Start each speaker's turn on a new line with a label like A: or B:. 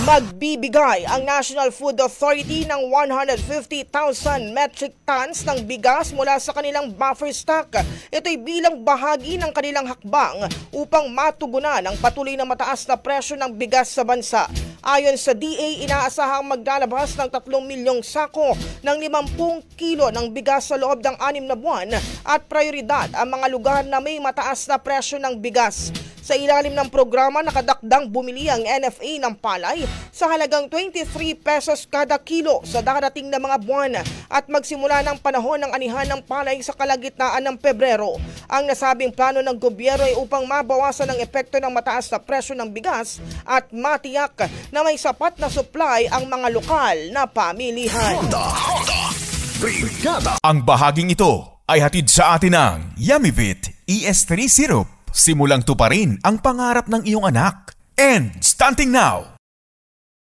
A: Magbibigay ang National Food Authority ng 150,000 metric tons ng bigas mula sa kanilang buffer stock. Ito'y bilang bahagi ng kanilang hakbang upang matugunan ang patuloy na mataas na presyo ng bigas sa bansa. Ayon sa DA, inaasahang maglalabas ng 3 milyong sako ng 50 kilo ng bigas sa loob ng 6 na buwan at prioridad ang mga lugar na may mataas na presyo ng bigas. Sa ilalim ng programa, nakadakdang bumili ang NFA ng palay sa halagang 23 pesos kada kilo sa darating na mga buwan at magsimula ng panahon ng anihan ng palay sa kalagitnaan ng Pebrero. Ang nasabing plano ng gobyerno ay upang mabawasan ang epekto ng mataas na presyo ng bigas at matiyak na may sapat na supply ang mga lokal na pamilihan.
B: Brigada. Ang bahaging ito ay hatid sa atin ng Yummy-Vit ES3 Syrup. Simulang tuparin ang pangarap ng iyong anak. And starting now,